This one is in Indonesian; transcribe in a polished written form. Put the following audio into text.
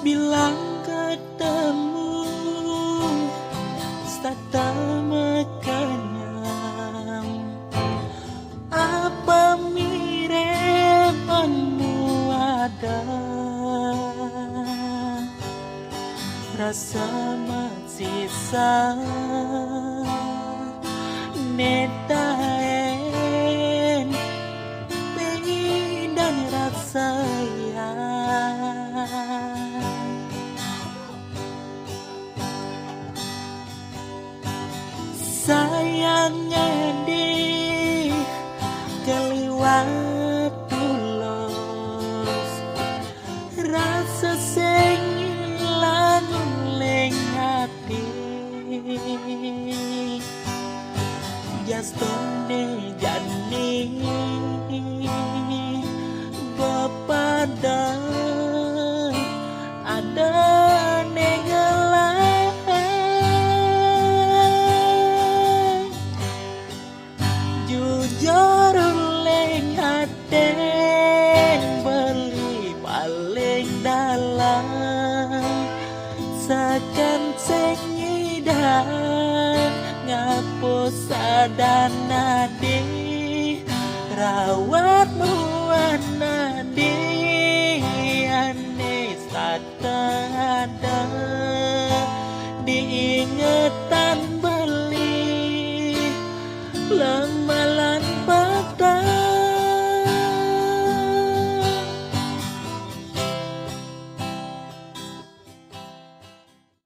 bilang ketemu serta kenyang. Apa mirepanmu ada rasa matsisa netaen dan rasa ya. Sayangnya di keliwat tulos rasa sing ilang ning ati jastone jani bepada ada nengelan jujur leng haten beli paling dalam sakan sing nyidan ngapus sadana di rawatmu anadi ane satan